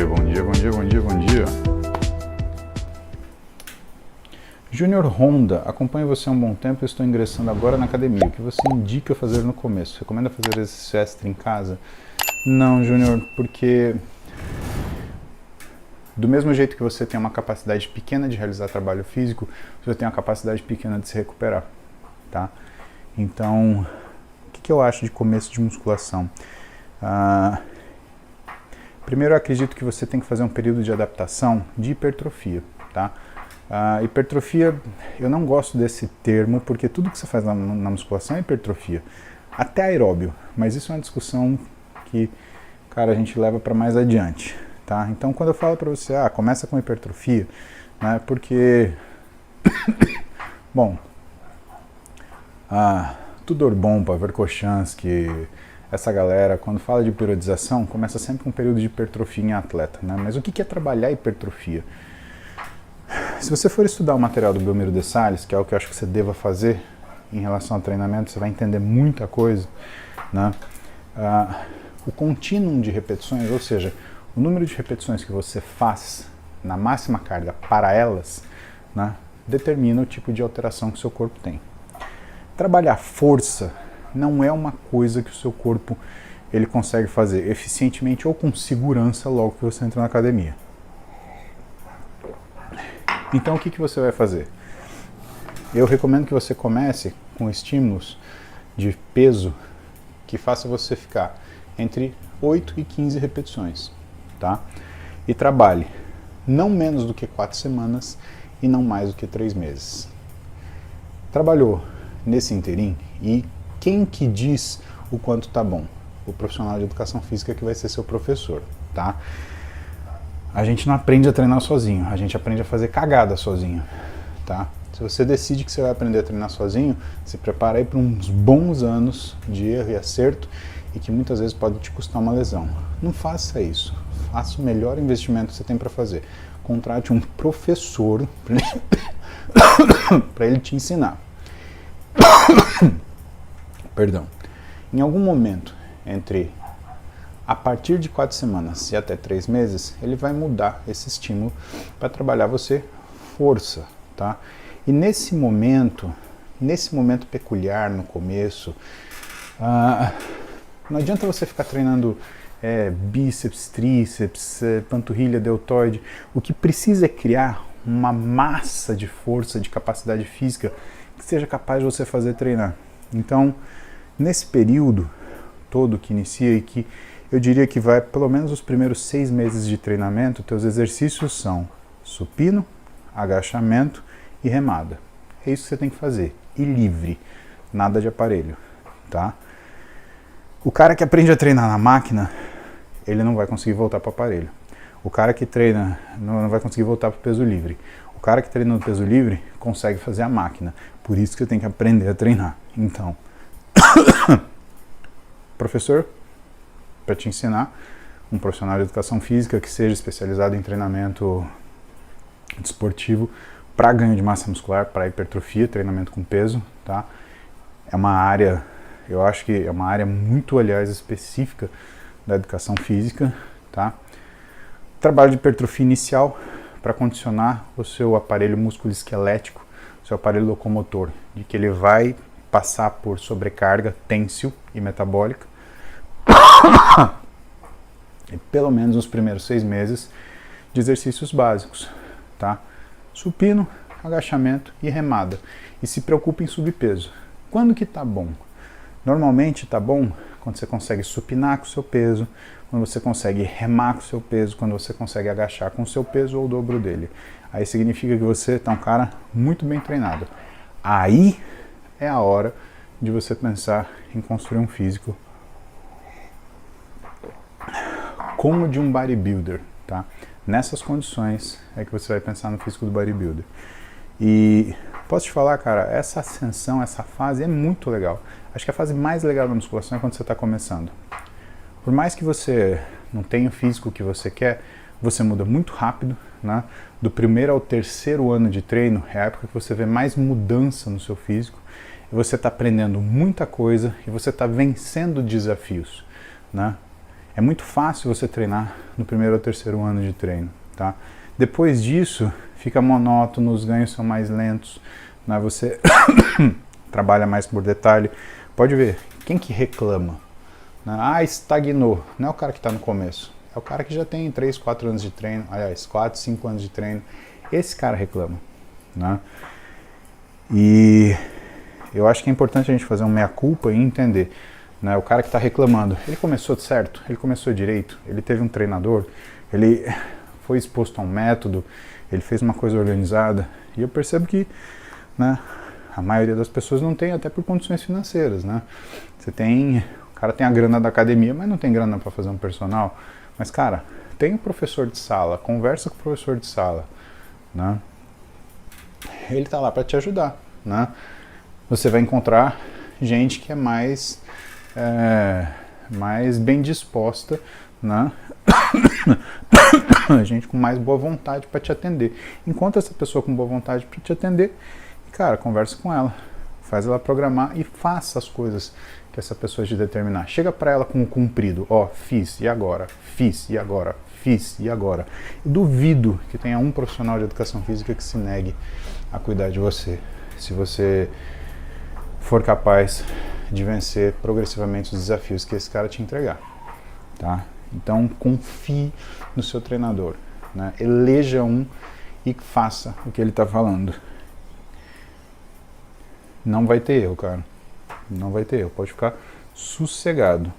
dia, bom dia, bom dia, bom dia, bom dia. Júnior Honda, acompanho você há um bom tempo e estou ingressando agora na academia. O que você indica fazer no começo? Recomenda fazer exercício extra em casa? Não, Júnior, porque do mesmo jeito que você tem uma capacidade pequena de realizar trabalho físico, você tem uma capacidade pequena de se recuperar, tá? Então, o que eu acho de começo de musculação? Primeiro, eu acredito que você tem que fazer um período de adaptação de hipertrofia, tá? Hipertrofia, eu não gosto desse termo, porque tudo que você faz na musculação é hipertrofia, até aeróbio, mas isso é uma discussão que, cara, a gente leva para mais adiante, tá? Então, quando eu falo para você, começa com hipertrofia, né, porque, bom, Tudor Bompa, Verkhoshansky, essa galera, quando fala de periodização, começa sempre com um período de hipertrofia em atleta, né? Mas o que é trabalhar hipertrofia? Se você for estudar o material do Belmiro de Sales, que é o que eu acho que você deva fazer em relação ao treinamento, você vai entender muita coisa, né? O contínuo de repetições, ou seja, o número de repetições que você faz na máxima carga para elas, né, determina o tipo de alteração que o seu corpo tem. Trabalhar força não é uma coisa que o seu corpo ele consegue fazer eficientemente ou com segurança logo que você entra na academia. Então o que você vai fazer? Eu recomendo que você comece com estímulos de peso que faça você ficar entre 8 e 15 repetições, tá? E trabalhe não menos do que 4 semanas e não mais do que 3 meses. Trabalhou nesse interim e quem que diz o quanto tá bom? O profissional de educação física que vai ser seu professor, tá? A gente não aprende a treinar sozinho, a gente aprende a fazer cagada sozinho, tá? Se você decide que você vai aprender a treinar sozinho, se prepara aí para uns bons anos de erro e acerto e que muitas vezes pode te custar uma lesão. Não faça isso, faça o melhor investimento que você tem para fazer. Contrate um professor para ele te ensinar. Perdão. Em algum momento entre a partir de 4 semanas e até 3 meses, ele vai mudar esse estímulo para trabalhar você força, tá? E nesse momento peculiar no começo, não adianta você ficar treinando bíceps, tríceps, panturrilha, deltoide. O que precisa é criar uma massa de força, de capacidade física que seja capaz de você fazer treinar. Então, nesse período todo que inicia e que eu diria que vai pelo menos os primeiros 6 meses de treinamento, teus exercícios são supino, agachamento e remada. É isso que você tem que fazer. E livre, nada de aparelho, tá? O cara que aprende a treinar na máquina, ele não vai conseguir voltar para o aparelho. O cara que treina não vai conseguir voltar para o peso livre. O cara que treina no peso livre consegue fazer a máquina. Por isso que você tem que aprender a treinar. Então, professor, para te ensinar, um profissional de educação física que seja especializado em treinamento desportivo para ganho de massa muscular, para hipertrofia, treinamento com peso, tá? É uma área, eu acho que é uma área muito, aliás, específica da educação física, tá? Trabalho de hipertrofia inicial para condicionar o seu aparelho musculoesquelético, o seu aparelho locomotor, de que ele vai passar por sobrecarga têncil e metabólica, e pelo menos nos primeiros 6 meses de exercícios básicos, tá? Supino, agachamento e remada. E se preocupe em subpeso. Quando que tá bom? Normalmente tá bom quando você consegue supinar com o seu peso, quando você consegue remar com o seu peso, quando você consegue agachar com o seu peso ou o dobro dele. Aí significa que você tá um cara muito bem treinado. Aí é a hora de você pensar em construir um físico como de um bodybuilder, tá? Nessas condições é que você vai pensar no físico do bodybuilder. E posso te falar, cara, essa ascensão, essa fase é muito legal. Acho que a fase mais legal da musculação é quando você está começando. Por mais que você não tenha o físico que você quer, você muda muito rápido, né? Do primeiro ao terceiro ano de treino é a época que você vê mais mudança no seu físico. E você está aprendendo muita coisa e você está vencendo desafios, né? É muito fácil você treinar no primeiro ou terceiro ano de treino, tá? Depois disso, fica monótono, os ganhos são mais lentos, né? Você trabalha mais por detalhe. Pode ver, quem que reclama? Né? Ah, estagnou. Não é o cara que está no começo. É o cara que já tem 3, 4 anos de treino, aliás, 4, 5 anos de treino. Esse cara reclama, né? E eu acho que é importante a gente fazer um meia-culpa e entender, né? O cara que está reclamando, ele começou certo, ele começou direito, ele teve um treinador, ele foi exposto a um método, ele fez uma coisa organizada. E eu percebo que, né, a maioria das pessoas não tem, até por condições financeiras, né? O cara tem a grana da academia, mas não tem grana para fazer um personal. Mas, cara, tem um professor de sala, conversa com o professor de sala, né? Ele tá lá para te ajudar, né? Você vai encontrar gente que é mais bem disposta, né? Gente com mais boa vontade para te atender. Encontra essa pessoa com boa vontade para te atender, cara, conversa com ela, faz ela programar e faça as coisas que essa pessoa te determinar. Chega para ela com o cumprido, ó, fiz, e agora? Fiz, e agora? Fiz, e agora? Eu duvido que tenha um profissional de educação física que se negue a cuidar de você, se você for capaz de vencer progressivamente os desafios que esse cara te entregar, tá? Então confie no seu treinador, né? Eleja um e faça o que ele está falando. Não vai ter erro, cara. Não vai ter erro. Pode ficar sossegado.